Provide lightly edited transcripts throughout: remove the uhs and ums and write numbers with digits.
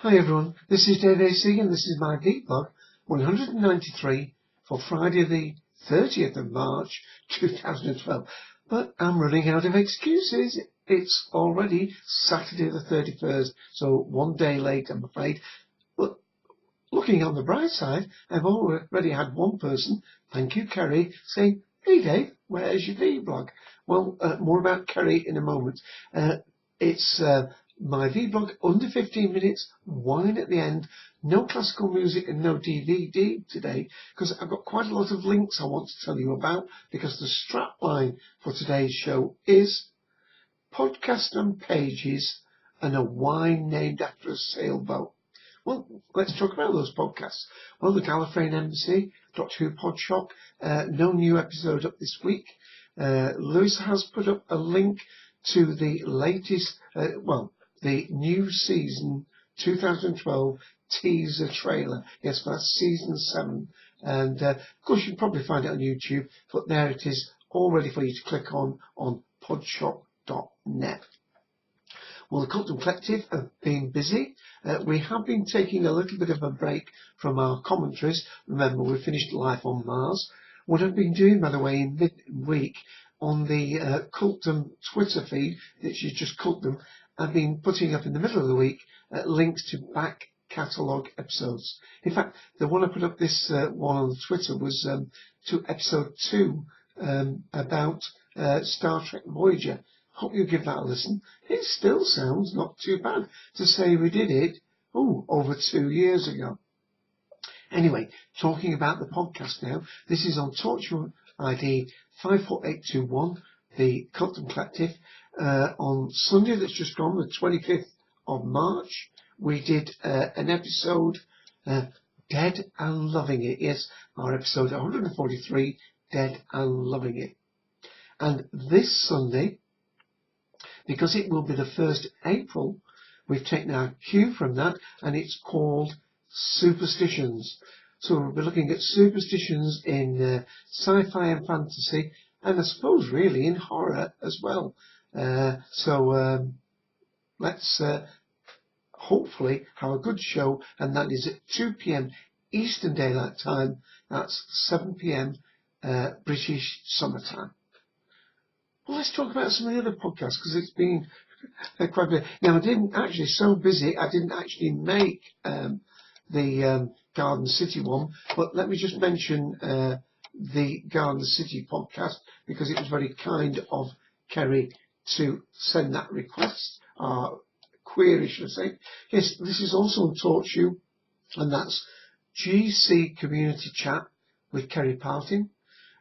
Hi everyone, this is daveac and this is my vblog 193 for Friday the 30th of March 2012. But I'm running out of excuses. It's already Saturday the 31st, so one day late I'm afraid. But looking on the bright side, I've already had one person, thank you Kerry, saying, "Hey Dave, where's your vblog?" Well, more about Kerry in a moment. It's my vlog under 15 minutes, wine at the end, no classical music and no DVD today, because I've got quite a lot of links I want to tell you about, because the strapline for today's show is podcast and pages and a wine named after a sailboat. Well, let's talk about those podcasts. Well, the Gallifreyan Embassy, Doctor Who Podshock, no new episode up this week. Lewis has put up a link to the latest, the new season 2012 teaser trailer. Yes, that's season 7. And of course you can probably find it on YouTube, but there it is, all ready for you to click on podshock.net. Well, the Cultum Collective have been busy. We have been taking a little bit of a break from our commentaries. Remember, we finished Life on Mars. What I've been doing, by the way, in mid-week on the Cultum Twitter feed, which is just Cultum, I've been putting up in the middle of the week links to back catalogue episodes. In fact, the one I put up this one on Twitter was to episode 2 about Star Trek Voyager. Hope you give that a listen. It still sounds not too bad to say we did it, over 2 years ago. Anyway, talking about the podcast now, this is on Torture ID 54821, the Cultum Collective. On Sunday that's just gone, the 25th of March, we did an episode, Dead and Loving It. Yes, our episode 143, Dead and Loving It. And this Sunday, because it will be the 1st of April, we've taken our cue from that, and it's called Superstitions. So we'll be looking at superstitions in sci-fi and fantasy, and I suppose really in horror as well. Let's hopefully have a good show, and that is at 2 p.m. Eastern Daylight Time. That's 7 p.m. British Summertime. Well, let's talk about some of the other podcasts, because it's been quite a bit. Now, I didn't actually, so busy, I didn't actually make the Garden City one, but let me just mention the Garden City podcast, because it was very kind of Kerry to send that request, query, should I say. Yes, this is also on TalkShoe, and that's GC Community Chat with Kerry Partin.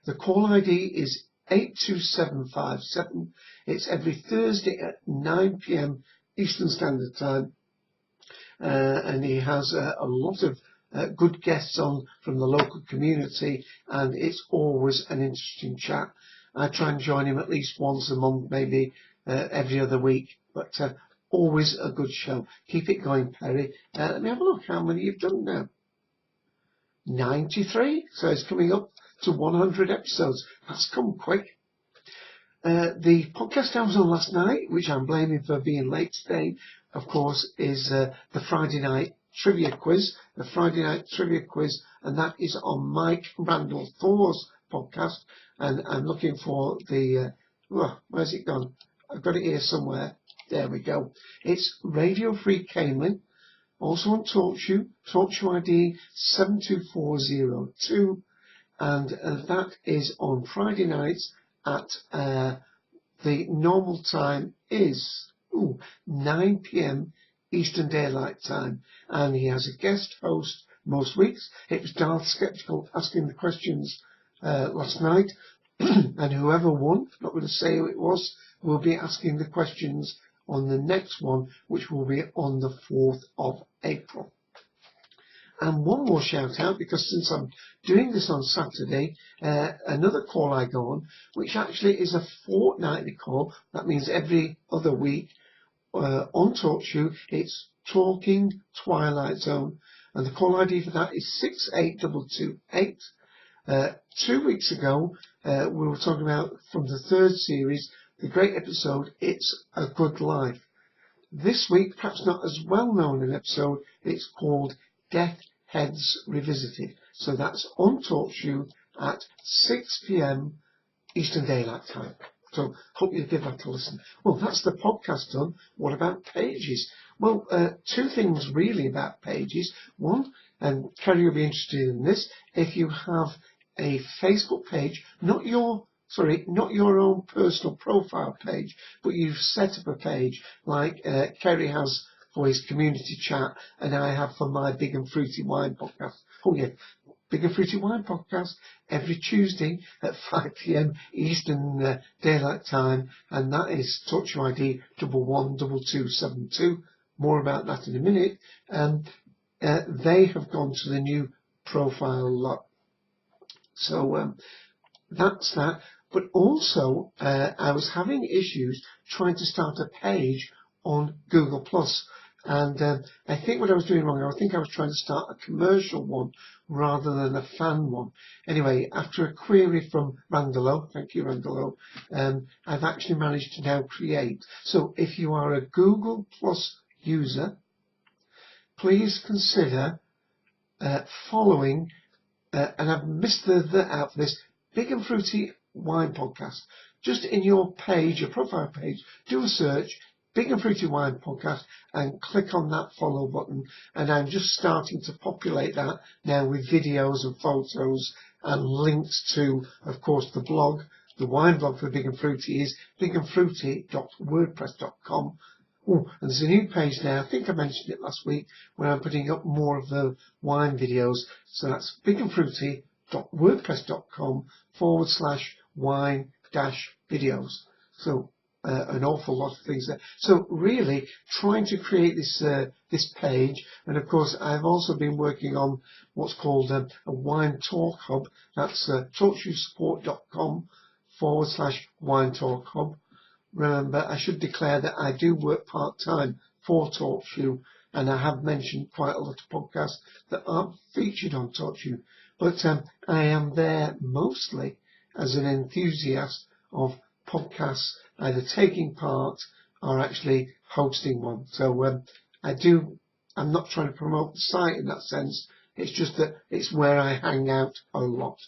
The call ID is 82757. It's every Thursday at 9 p.m. Eastern Standard Time. And he has a lot of good guests on from the local community, and it's always an interesting chat. I try and join him at least once a month, maybe every other week, but always a good show. Keep it going, Perry. Let me have a look how many you've done now. 93, so it's coming up to 100 episodes. That's come quick. The podcast I was on last night, which I'm blaming for being late today, of course, is the Friday night trivia quiz. The Friday night trivia quiz, and that is on Mike Randall Thor's podcast. And I'm looking for the, where's it gone? I've got it here somewhere. There we go. It's Radio Free Camelin, also on TalkShoe, TalkShoe ID 72402. And that is on Friday nights at the normal time is 9 p.m. Eastern Daylight Time, and he has a guest host most weeks. It was Darth Skeptical asking the questions last night, and whoever won, not going to say who it was, will be asking the questions on the next one, which will be on the 4th of April. And one more shout out, because since I'm doing this on Saturday, another call I go on, which actually is a fortnightly call. That means every other week on TalkShoe. It's Talking Twilight Zone, and the call ID for that is 68228. 2 weeks ago, we were talking about from the 3rd series, the great episode, It's a Good Life. This week, perhaps not as well known an episode, it's called Death Heads Revisited. So that's on TalkShoe at 6 p.m. Eastern Daylight Time. So hope you give that a listen. Well, that's the podcast done. What about pages? Well, two things really about pages. One, and Kerry will be interested in this, if you have a Facebook page, not your own personal profile page, but you've set up a page like Kerry has for his community chat and I have for my Big and Fruity Wine podcast. Oh yeah, Big and Fruity Wine podcast every Tuesday at 5 p.m. Eastern Daylight Time, and that is TalkShoe ID 112272. More about that in a minute. They have gone to the new profile lot. So that's that. But also, I was having issues trying to start a page on Google Plus. And I think what I was doing wrong, I think I was trying to start a commercial one rather than a fan one. Anyway, after a query from Randalo, thank you Randalo, I've actually managed to now create. So if you are a Google Plus user, please consider following, and I've missed the out for this, Big and Fruity Wine Podcast. Just in your page, your profile page, do a search, Big and Fruity Wine Podcast, and click on that follow button. And I'm just starting to populate that now with videos and photos and links to, of course, the blog. The wine blog for Big and Fruity is bigandfruity.wordpress.com. Oh, and there's a new page now, I think I mentioned it last week, where I'm putting up more of the wine videos. So that's bigandfruity.wordpress.com/wine-videos. So an awful lot of things there. So really trying to create this this page, and of course I've also been working on what's called a wine talk hub. That's talkshoesupport.com/wine talk hub. Remember, I should declare that I do work part-time for TalkShoe, and I have mentioned quite a lot of podcasts that aren't featured on TalkShoe. But I am there mostly as an enthusiast of podcasts, either taking part or actually hosting one. So I'm not trying to promote the site in that sense. It's just that it's where I hang out a lot.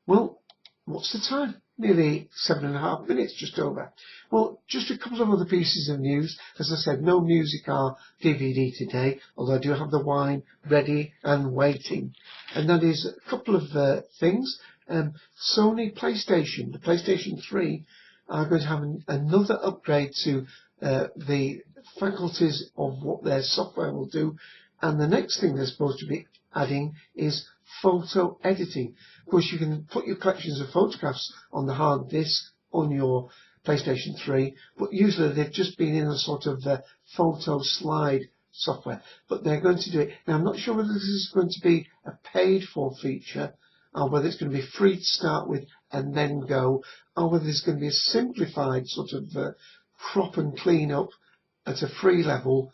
Well, what's the time? Nearly 7.5 minutes, just over. Well, just a couple of other pieces of news. As I said, no music or DVD today, although I do have the wine ready and waiting. And that is a couple of things. Sony PlayStation, the PlayStation 3, are going to have another upgrade to the faculties of what their software will do. And the next thing they're supposed to be adding is photo editing. Of course, you can put your collections of photographs on the hard disk on your PlayStation 3, but usually they've just been in a sort of photo slide software. But they're going to do it. Now, I'm not sure whether this is going to be a paid-for feature, or whether it's going to be free to start with and then go, or whether there's going to be a simplified sort of crop and clean up at a free level.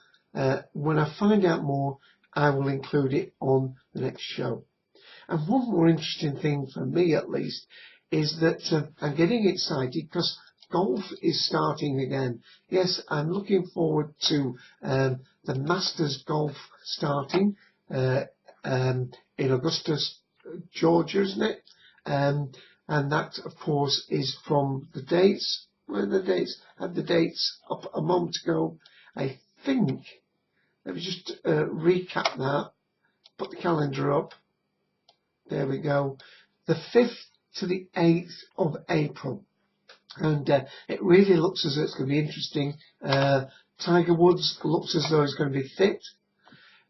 When I find out more, I will include it on the next show. And one more interesting thing for me, at least, is that I'm getting excited because golf is starting again. Yes, I'm looking forward to the Masters Golf starting in Augusta, Georgia, isn't it? And that, of course, is from the dates. Where are the dates? I had the dates up a moment ago. I think, let me just recap that, put the calendar up. There we go. The 5th to the 8th of April. And it really looks as though it's going to be interesting. Tiger Woods looks as though he's going to be fit.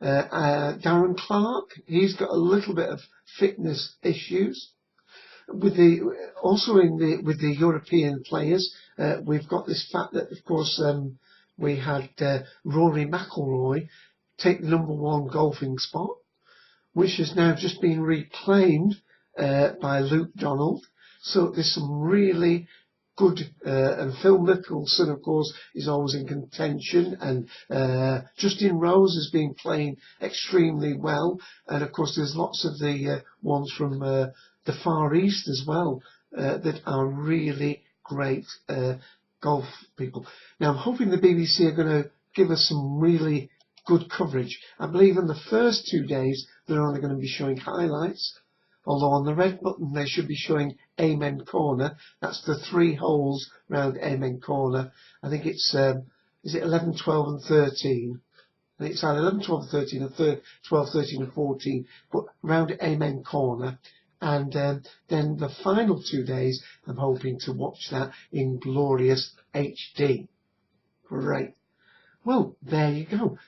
Darren Clark, he's got a little bit of fitness issues. With the European players, we've got this fact that, of course, we had Rory McIlroy take the #1 golfing spot, which has now just been reclaimed by Luke Donald. So there's some really good, and Phil Mickelson, of course, is always in contention, and Justin Rose has been playing extremely well, and of course there's lots of the ones from the Far East as well that are really great golf people. Now I'm hoping the BBC are going to give us some really good coverage. I believe in the first 2 days they're only going to be showing highlights, although on the red button they should be showing Amen Corner. That's the 3 holes round Amen Corner. I think it's is it 11, 12 and 13? I think it's either 11, 12 and 13 or 12, 13 and 14, but round Amen Corner. And then the final 2 days I'm hoping to watch that in glorious HD. Great. Well, there you go.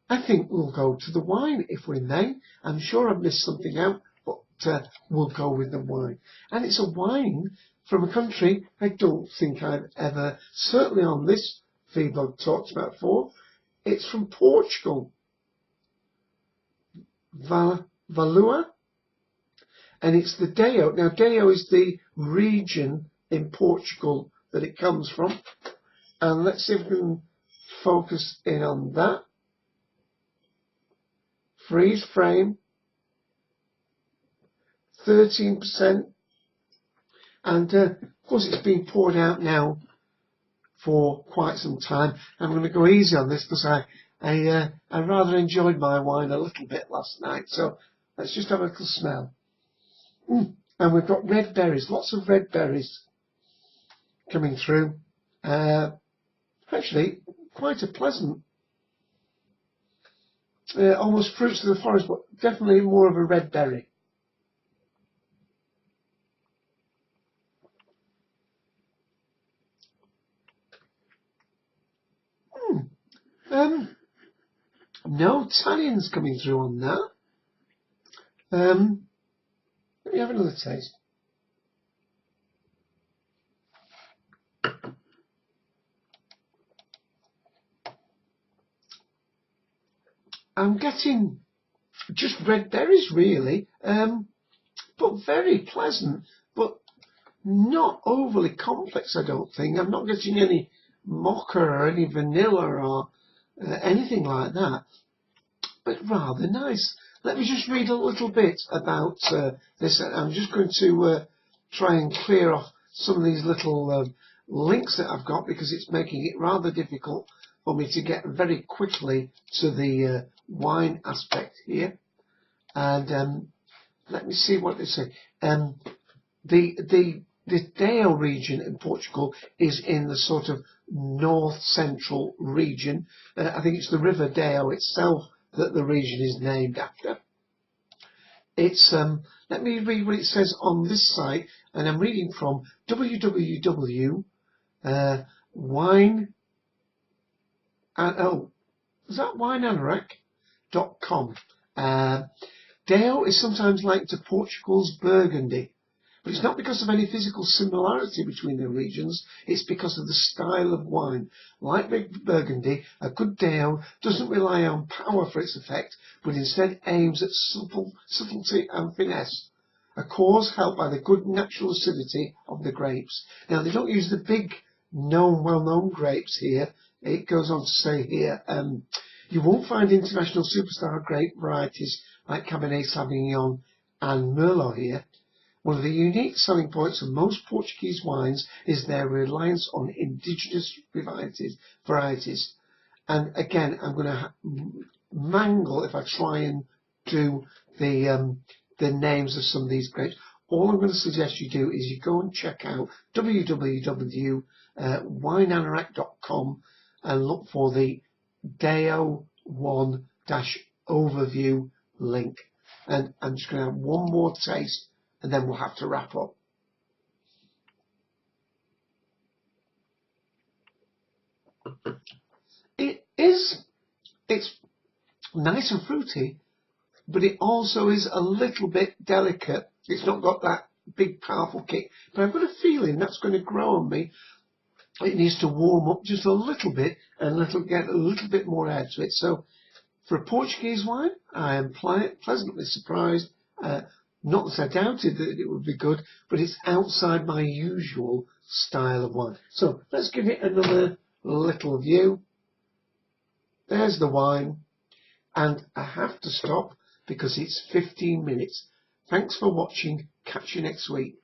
I think we'll go to the wine if we may. I'm sure I've missed something out, but we'll go with the wine. And it's a wine from a country I don't think I've ever, certainly on this vblog, talked about before. It's from Portugal. Valua. And it's the Deo. Now, Deo is the region in Portugal that it comes from. And let's see if we can focus in on that. Freeze frame, 13%, and of course it's been poured out now for quite some time. I'm going to go easy on this because I rather enjoyed my wine a little bit last night. So let's just have a little smell. And we've got red berries, lots of red berries coming through. Actually, quite a pleasant. Almost fruits of the forest, but definitely more of a red berry. No tannins coming through on that. Let me have another taste. I'm getting just red berries really, but very pleasant, but not overly complex, I don't think. I'm not getting any mocha or any vanilla or anything like that, but rather nice. Let me just read a little bit about this. I'm just going to try and clear off some of these little links that I've got because it's making it rather difficult for me to get very quickly to the wine aspect here. And let me see what they say. The Deo region in Portugal is in the sort of north central region. I think it's the River Deo itself that the region is named after. It's let me read what it says on this site, and I'm reading from wineanorak.com. Deo is sometimes likened to Portugal's Burgundy, but it's not because of any physical similarity between the regions, it's because of the style of wine. Like Burgundy, a good Deo doesn't rely on power for its effect, but instead aims at subtlety and finesse, a cause helped by the good natural acidity of the grapes. Now, they don't use the big, well-known grapes here. It goes on to say here, you won't find international superstar grape varieties like Cabernet Sauvignon and Merlot here. One of the unique selling points of most Portuguese wines is their reliance on indigenous varieties. And again, I'm going to mangle if I try and do the names of some of these grapes. All I'm going to suggest you do is you go and check out www.wineanorak.com and look for the Deo 1-overview link. And I'm just going to have one more taste, and then we'll have to wrap up. It's nice and fruity, but it also is a little bit delicate. It's not got that big powerful kick, but I've got a feeling that's going to grow on me. It needs to warm up just a little bit and get a little bit more air to it. So for a Portuguese wine, I am pleasantly surprised. Not that I doubted that it would be good, but it's outside my usual style of wine. So let's give it another little view. There's the wine, and I have to stop because it's 15 minutes. Thanks for watching. Catch you next week.